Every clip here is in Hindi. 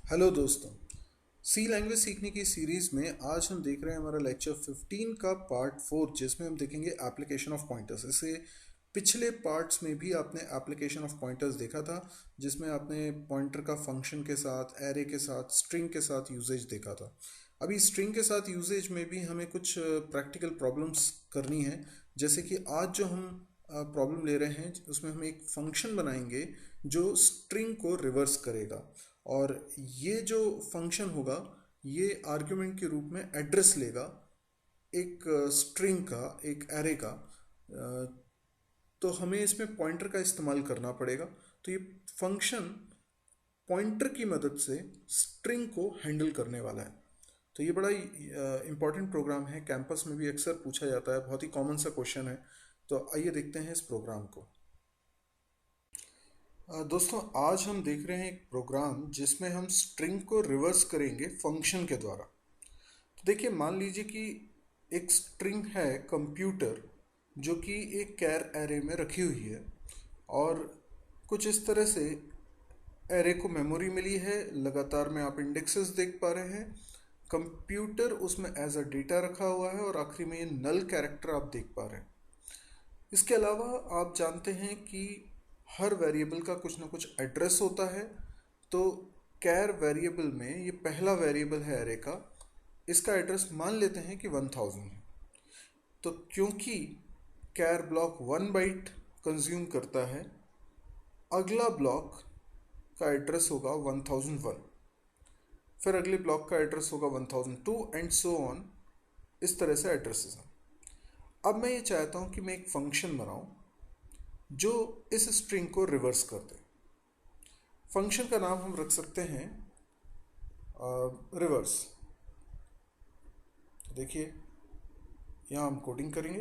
हेलो दोस्तों। सी लैंग्वेज सीखने की सीरीज़ में आज हम देख रहे हैं हमारा लेक्चर 15 का पार्ट 4, जिसमें हम देखेंगे एप्लीकेशन ऑफ पॉइंटर्स। इससे पिछले पार्ट्स में भी आपने एप्लीकेशन ऑफ पॉइंटर्स देखा था, जिसमें आपने पॉइंटर का फंक्शन के साथ, एरे के साथ, स्ट्रिंग के साथ यूजेज देखा था। अभी स्ट्रिंग के साथ यूजेज में भी हमें कुछ प्रैक्टिकल प्रॉब्लम्स करनी है। जैसे कि आज जो हम प्रॉब्लम ले रहे हैं उसमें हम एक फंक्शन बनाएंगे जो स्ट्रिंग को रिवर्स करेगा। और ये जो फंक्शन होगा ये आर्ग्यूमेंट के रूप में एड्रेस लेगा एक स्ट्रिंग का, एक एरे का। तो हमें इसमें पॉइंटर का इस्तेमाल करना पड़ेगा। तो ये फंक्शन पॉइंटर की मदद से स्ट्रिंग को हैंडल करने वाला है। तो ये बड़ा इंपॉर्टेंट प्रोग्राम है, कैंपस में भी अक्सर पूछा जाता है, बहुत ही कॉमन सा क्वेश्चन है। तो आइए देखते हैं इस प्रोग्राम को। दोस्तों, आज हम देख रहे हैं एक प्रोग्राम जिसमें हम स्ट्रिंग को रिवर्स करेंगे फंक्शन के द्वारा। तो देखिए, मान लीजिए कि एक स्ट्रिंग है कंप्यूटर, जो कि एक कैर एरे में रखी हुई है। और कुछ इस तरह से एरे को मेमोरी मिली है, लगातार में आप इंडेक्सेस देख पा रहे हैं। कंप्यूटर उसमें एज अ डेटा रखा हुआ है और आखिरी में ये नल कैरेक्टर आप देख पा रहे हैं। इसके अलावा आप जानते हैं कि हर वेरिएबल का कुछ ना कुछ एड्रेस होता है। तो कैर वेरिएबल में ये पहला वेरिएबल है एरे का, इसका एड्रेस मान लेते हैं कि 1000 है। तो क्योंकि कैर ब्लॉक 1 बाइट कंज्यूम करता है, अगला ब्लॉक का एड्रेस होगा 1001, फिर अगले ब्लॉक का एड्रेस होगा 1002 एंड सो ऑन। इस तरह से एड्रेसेस हैं। अब मैं ये चाहता हूँ कि मैं एक फंक्शन बनाऊँ जो इस स्ट्रिंग को रिवर्स कर दे। फंक्शन का नाम हम रख सकते हैं रिवर्स। देखिए, यहाँ हम कोडिंग करेंगे।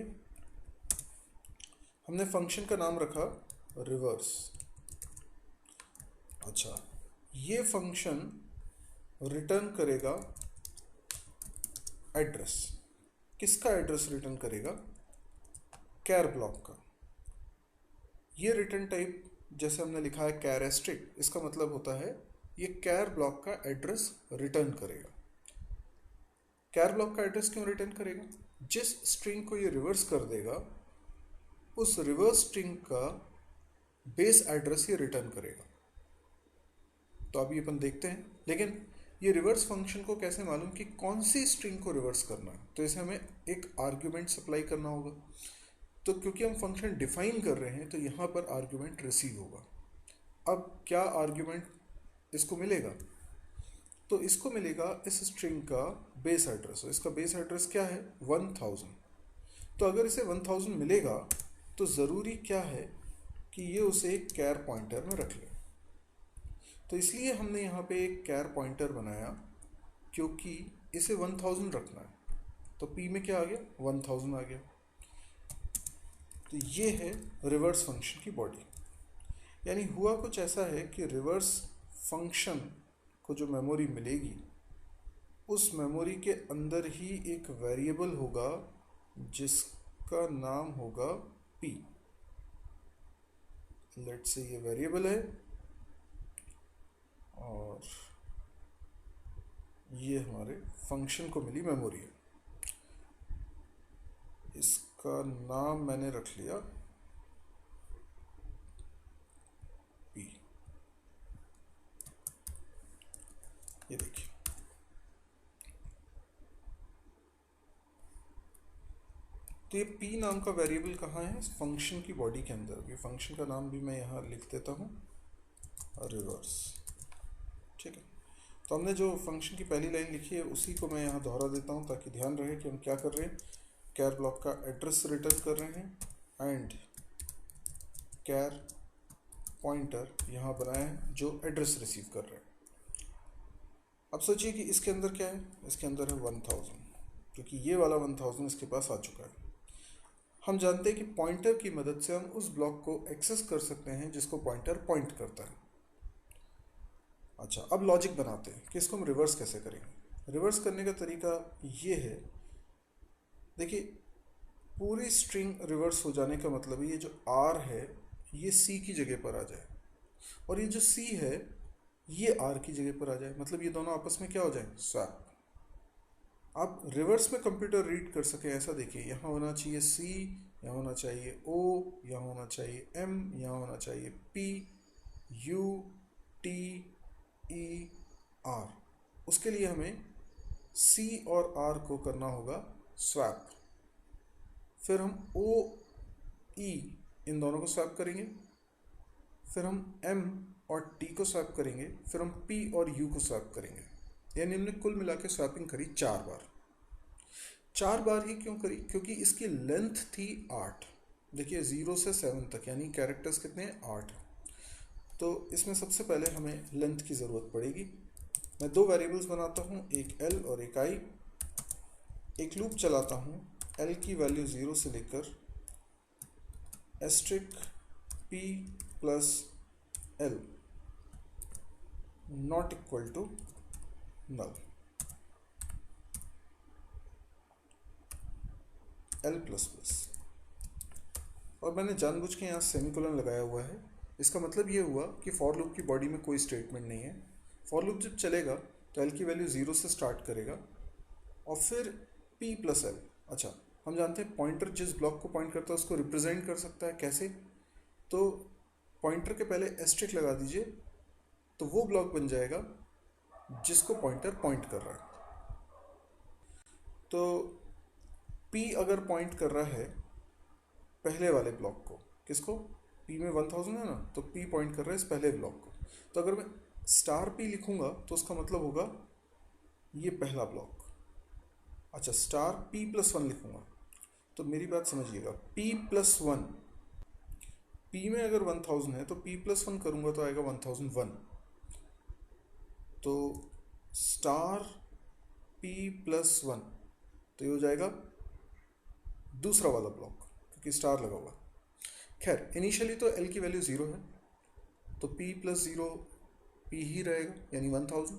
हमने फंक्शन का नाम रखा रिवर्स। अच्छा, ये फंक्शन रिटर्न करेगा एड्रेस। किसका एड्रेस रिटर्न करेगा? कैर ब्लॉक का। ये रिटर्न टाइप जैसे हमने लिखा है कैरेस्टिक, इसका मतलब होता है ये कैर ब्लॉक का एड्रेस रिटर्न करेगा। कैर ब्लॉक का एड्रेस क्यों रिटर्न करेगा? जिस स्ट्रिंग को ये रिवर्स कर देगा, उस रिवर्स स्ट्रिंग का बेस एड्रेस ये रिटर्न करेगा। तो अभी अपन देखते हैं। लेकिन ये रिवर्स फंक्शन को कैसे मालूम कि कौन सी स्ट्रिंग को रिवर्स करना है? तो इसे हमें एक आर्ग्यूमेंट सप्लाई करना होगा। तो क्योंकि हम फंक्शन डिफाइन कर रहे हैं, तो यहाँ पर आर्ग्यूमेंट रिसीव होगा। अब क्या आर्ग्यूमेंट इसको मिलेगा? तो इसको मिलेगा इस स्ट्रिंग का बेस एड्रेस। इसका बेस एड्रेस क्या है? 1000। तो अगर इसे 1000 मिलेगा तो ज़रूरी क्या है कि ये उसे एक कैर पॉइंटर में रख ले। तो इसलिए हमने यहाँ पे एक कैर पॉइंटर बनाया, क्योंकि इसे 1000 रखना है। तो पी में क्या आ गया? 1000 आ गया। तो ये है रिवर्स फंक्शन की बॉडी। यानी हुआ कुछ ऐसा है कि रिवर्स फंक्शन को जो मेमोरी मिलेगी, उस मेमोरी के अंदर ही एक वेरिएबल होगा जिसका नाम होगा p। लेट्स से ये वेरिएबल है और ये हमारे फंक्शन को मिली मेमोरी है। इसका नाम मैंने रख लिया p। ये देखिए, तो ये p नाम का वेरिएबल कहाँ है? इस फंक्शन की बॉडी के अंदर। ये फंक्शन का नाम भी मैं यहाँ लिख देता हूँ, रिवर्स। ठीक है। तो हमने जो फंक्शन की पहली लाइन लिखी है उसी को मैं यहाँ दोहरा देता हूँ ताकि ध्यान रहे कि हम क्या कर रहे हैं। कैर ब्लॉक का एड्रेस रिटर्न कर रहे हैं एंड कैर पॉइंटर यहाँ बनाए हैं जो एड्रेस रिसीव कर रहे हैं। अब सोचिए कि इसके अंदर क्या है? इसके अंदर है 1000, क्योंकि ये वाला 1000 इसके पास आ चुका है। हम जानते हैं कि पॉइंटर की मदद से हम उस ब्लॉक को एक्सेस कर सकते हैं जिसको पॉइंटर पॉइंट करता है। अच्छा, अब लॉजिक बनाते हैं कि इसको हम रिवर्स कैसे करेंगे। रिवर्स करने का तरीका ये है। देखिए, पूरी स्ट्रिंग रिवर्स हो जाने का मतलब ये जो r है ये c की जगह पर आ जाए, और ये जो c है ये आर की जगह पर आ जाए, मतलब ये दोनों आपस में क्या हो जाए, स्वैप। आप रिवर्स में कंप्यूटर रीड कर सके ऐसा देखिए, यहाँ होना चाहिए सी, यहाँ होना चाहिए ओ, यहाँ होना चाहिए एम, यहाँ होना चाहिए P, U, T, E, R. उसके लिए हमें सी और आर को करना होगा स्वैप। फिर हम ओ, ई इन दोनों को स्वैप करेंगे, फिर हम एम और टी को स्वैप करेंगे, फिर हम पी और यू को स्वैप करेंगे। यानी हमने कुल मिला के स्वैपिंग करी 4 बार। 4 बार ही क्यों करी, क्योंकि इसकी लेंथ थी 8। देखिए 0 से 7 तक यानी कैरेक्टर्स कितने हैं, 8। तो इसमें सबसे पहले हमें लेंथ की ज़रूरत पड़ेगी। मैं 2 वेरिएबल्स बनाता हूँ, एक एल और एक आई। एक लूप चलाता हूँ, एल की वैल्यू 0 से लेकर asterisk p plus l not equal to null, l plus plus. और मैंने जानबूझ के यहाँ सेमीकोलन लगाया हुआ है। इसका मतलब ये हुआ कि फॉर लूप की बॉडी में कोई स्टेटमेंट नहीं है। फॉर लूप जब चलेगा तो एल की वैल्यू 0 से स्टार्ट करेगा और फिर पी प्लस एल। अच्छा, हम जानते हैं पॉइंटर जिस ब्लॉक को पॉइंट करता है उसको रिप्रेजेंट कर सकता है कैसे, तो पॉइंटर के पहले एस्ट्रिक लगा दीजिए तो वो ब्लॉक बन जाएगा जिसको पॉइंटर पॉइंट कर रहा है। तो पी अगर पॉइंट कर रहा है पहले वाले ब्लॉक को, किसको, पी में 1000 है ना, तो पी पॉइंट कर रहा है इस पहले ब्लॉक को। तो अगर मैं स्टार पी लिखूंगा तो उसका मतलब होगा ये पहला ब्लॉक। अच्छा, स्टार पी प्लस 1 लिखूंगा तो मेरी बात समझिएगा, पी प्लस 1, पी में अगर 1000 है तो पी प्लस 1 करूंगा तो आएगा 1001। तो स्टार पी प्लस 1 तो ये हो जाएगा दूसरा वाला ब्लॉक क्योंकि स्टार लगा हुआ। खैर इनिशियली तो एल की वैल्यू 0 है तो p प्लस 0 p ही रहेगा यानी 1000।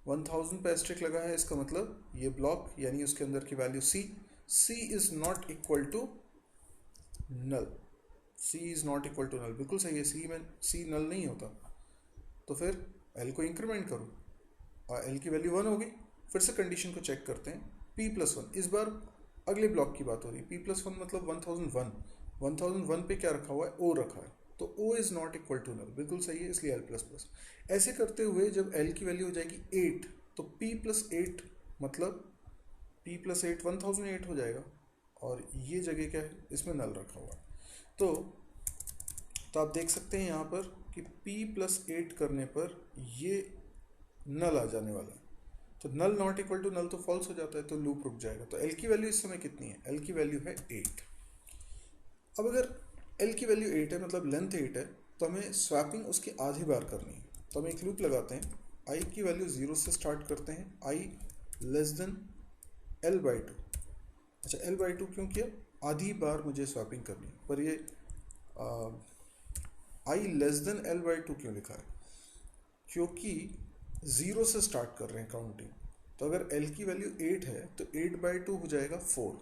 1000 पे एस्ट्रिक लगा है, इसका मतलब ये ब्लॉक यानी उसके अंदर की value c is not equal to null. c is not equal to null, बिल्कुल सही है, c नल नहीं होता। तो फिर l को इंक्रीमेंट करो और l की वैल्यू 1 होगी। फिर से कंडीशन को चेक करते हैं, p प्लस 1, इस बार अगले ब्लॉक की बात हो रही है। p प्लस 1 मतलब 1001, 1001 पे क्या रखा हुआ है, o रखा है, तो o is not equal to null, बिल्कुल सही है, इसलिए l प्लस प्लस। ऐसे करते हुए जब l की वैल्यू हो जाएगी 8 तो p प्लस 8 मतलब p प्लस 8 1008 हो जाएगा और ये जगह क्या है, इसमें नल रखा हुआ है। तो आप देख सकते हैं यहाँ पर कि p प्लस 8 करने पर ये नल आ जाने वाला है। तो नल नॉट इक्वल टू नल तो फॉल्स हो जाता है, तो लूप रुक जाएगा। तो एल की वैल्यू इस समय कितनी है, एल की वैल्यू है 8। अब अगर एल की वैल्यू 8 है मतलब लेंथ 8 है तो हमें स्वैपिंग उसकी आधी बार करनी है। तो हम एक लूप लगाते हैं, आई की वैल्यू 0 से स्टार्ट करते हैं, आई लेस देन एल बाई 2। अच्छा, एल बाई 2 क्यों किया, आधी बार मुझे स्वैपिंग करनी है, पर ये आई लेस देन एल बाई 2 क्यों लिखा है, क्योंकि 0 से स्टार्ट कर रहे हैं काउंटिंग। तो अगर l की वैल्यू 8 है तो 8/2 हो जाएगा 4।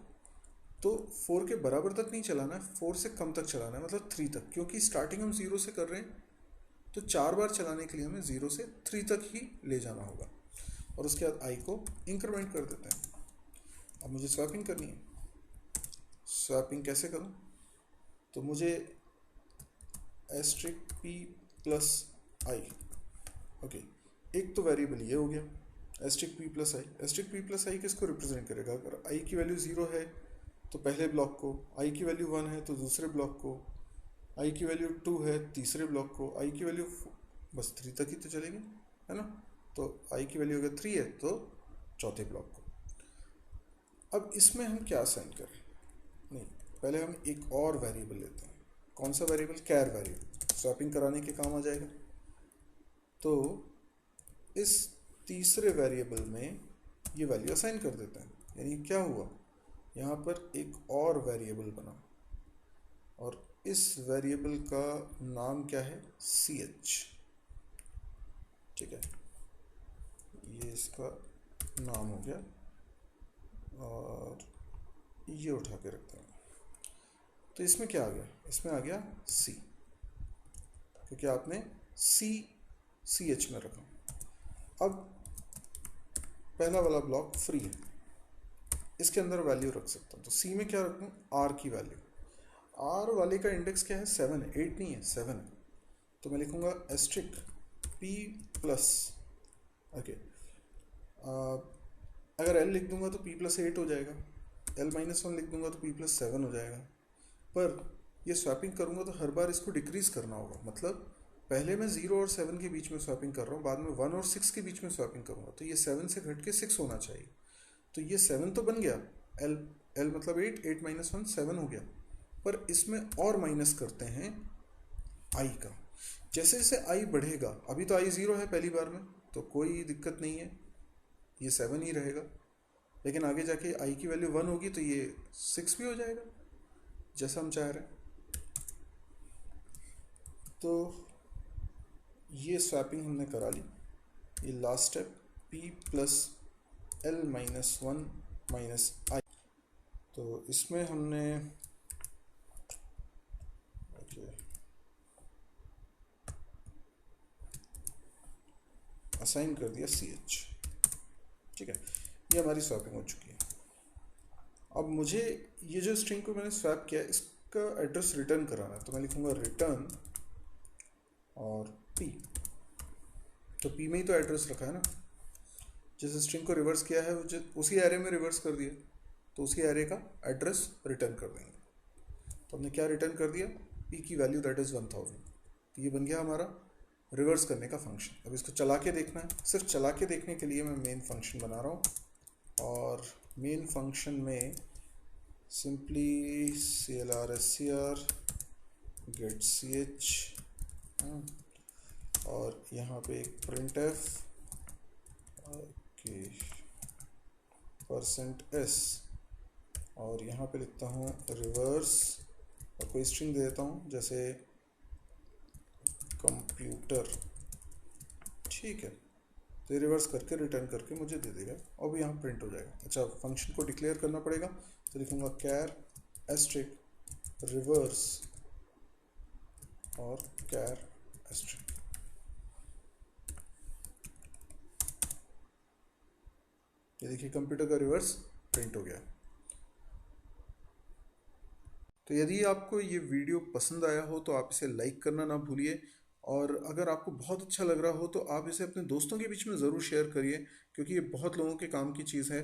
तो 4 के बराबर तक नहीं चलाना है, 4 से कम तक चलाना है, मतलब 3 तक, क्योंकि स्टार्टिंग हम 0 से कर रहे हैं। तो 4 बार चलाने के लिए हमें 0 से 3 तक ही ले जाना होगा और उसके बाद i को इंक्रीमेंट कर देते हैं। अब मुझे स्वैपिंग करनी है, स्वैपिंग कैसे करूँ, तो मुझे एस्ट्रिक p प्लस आई, ओके, एक तो वेरिएबल ये हो गया एस्ट्रिक p प्लस आई। एस्ट्रिक p प्लस आई किसको रिप्रेजेंट करेगा, अगर i की वैल्यू 0 है तो पहले ब्लॉक को, i की वैल्यू 1 है तो दूसरे ब्लॉक को, i की वैल्यू 2 है तीसरे ब्लॉक को, i की वैल्यू बस 3 तक ही तो चलेंगे, है ना। तो i की वैल्यू अगर 3 है तो चौथे ब्लॉक को। अब इसमें हम क्या असाइन करें, नहीं, पहले हम एक और वेरिएबल लेते हैं। कौन सा वेरिएबल, कैर वेरिएबल, स्वैपिंग कराने के काम आ जाएगा। तो इस तीसरे वेरिएबल में ये वैल्यू असाइन कर देते हैं, यानी क्या हुआ, यहाँ पर एक और वेरिएबल बना और इस वेरिएबल का नाम क्या है, ch, ठीक है, ये इसका नाम हो गया और ये उठा के रखते हैं। तो इसमें क्या आ गया, इसमें आ गया c, क्योंकि आपने c सी एच में रखा। अब पहला वाला ब्लॉक फ्री है, इसके अंदर वैल्यू रख सकता हूँ। तो सी में क्या रखूँ, आर की वैल्यू। आर वाले का इंडेक्स क्या है, 7 है, 8 नहीं है, 7 है। तो मैं लिखूँगा एस्ट्रिक पी प्लस, ओके, अगर एल लिख दूंगा तो पी प्लस 8 हो जाएगा, एल माइनस 1 लिख दूंगा तो पी प्लस 7 हो जाएगा। पर ये स्वैपिंग करूँगा तो हर बार इसको डिक्रीज करना होगा, मतलब पहले मैं 0 और 7 के बीच में स्वैपिंग कर रहा हूँ, बाद में 1 और 6 के बीच में स्वैपिंग करूँगा, तो ये 7 से घट के 6 होना चाहिए। तो ये 7 तो बन गया, एल एल मतलब 8, 8 माइनस 1 7 हो गया। पर इसमें और माइनस करते हैं आई का। जैसे जैसे आई बढ़ेगा, अभी तो आई 0 है पहली बार में, तो कोई दिक्कत नहीं है, ये 7 ही रहेगा। लेकिन आगे जाके आई की वैल्यू 1 होगी तो ये 6 भी हो जाएगा, जैसा हम चाह रहे हैं। तो ये स्वैपिंग हमने करा ली। ये last step, p plus L minus 1 minus I. तो इसमें हमने असाइन कर दिया सी एच, ठीक है। ये हमारी स्वैपिंग हो चुकी है। अब मुझे ये जो स्ट्रिंग को मैंने स्वैप किया इसका एड्रेस रिटर्न कराना है, तो मैं लिखूँगा रिटर्न और p। तो p में ही तो एड्रेस रखा है ना, जिस स्ट्रिंग को रिवर्स किया है उसी एरे में रिवर्स कर दिया, तो उसी एरे का एड्रेस रिटर्न कर देंगे। तो हमने क्या रिटर्न कर दिया, p की वैल्यू दैट इज़ 1000। तो ये बन गया हमारा रिवर्स करने का फंक्शन। अब इसको चला के देखना है, सिर्फ चला के देखने के लिए मैं मेन फंक्शन बना रहा हूँ, और मेन फंक्शन में simply clr get c h, और यहाँ पे एक printf, ओके, %s, और यहाँ पे लिखता हूँ रिवर्स, और कोई स्ट्रिंग दे देता हूँ जैसे कंप्यूटर, ठीक है। तो ये रिवर्स करके रिटर्न करके मुझे दे देगा, और भी यहाँ प्रिंट हो जाएगा। अच्छा, फंक्शन को डिक्लेयर करना पड़ेगा, तो लिखूँगा कैर एस्ट्रिक रिवर्स और कैर एस्ट्रिक। ये देखिए कंप्यूटर का रिवर्स प्रिंट हो गया। तो यदि आपको ये वीडियो पसंद आया हो तो आप इसे लाइक करना ना भूलिए, और अगर आपको बहुत अच्छा लग रहा हो तो आप इसे अपने दोस्तों के बीच में ज़रूर शेयर करिए, क्योंकि ये बहुत लोगों के काम की चीज़ है।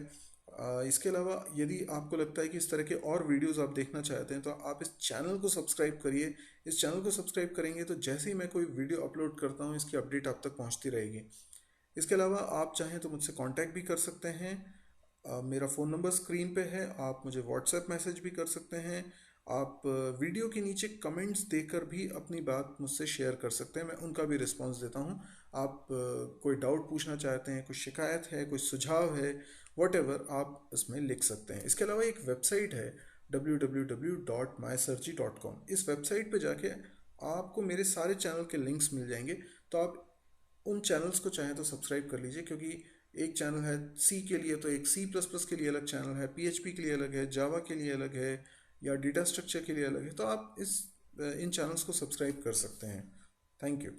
इसके अलावा यदि आपको लगता है कि इस तरह के और वीडियोस आप देखना चाहते हैं तो आप इस चैनल को सब्सक्राइब करिए। इस चैनल को सब्सक्राइब करेंगे तो जैसे ही मैं कोई वीडियो अपलोड करता हूँ इसकी अपडेट आप तक पहुँचती रहेगी। इसके अलावा आप चाहें तो मुझसे कांटेक्ट भी कर सकते हैं। मेरा फ़ोन नंबर स्क्रीन पे है, आप मुझे व्हाट्सएप मैसेज भी कर सकते हैं। आप वीडियो के नीचे कमेंट्स देकर भी अपनी बात मुझसे शेयर कर सकते हैं, मैं उनका भी रिस्पांस देता हूं। आप कोई डाउट पूछना चाहते हैं, कोई शिकायत है, कोई सुझाव है, वॉटेवर आप इसमें लिख सकते हैं। इसके अलावा एक वेबसाइट है www.mysirji.com। इस वेबसाइट पे जाके आपको मेरे सारे चैनल के लिंक्स मिल जाएंगे, तो आप उन चैनल्स को चाहें तो सब्सक्राइब कर लीजिए, क्योंकि एक चैनल है सी के लिए तो एक C++ के लिए अलग चैनल है, PHP के लिए अलग है, जावा के लिए अलग है, या डेटा स्ट्रक्चर के लिए अलग है। तो आप इन चैनल्स को सब्सक्राइब कर सकते हैं। Thank you.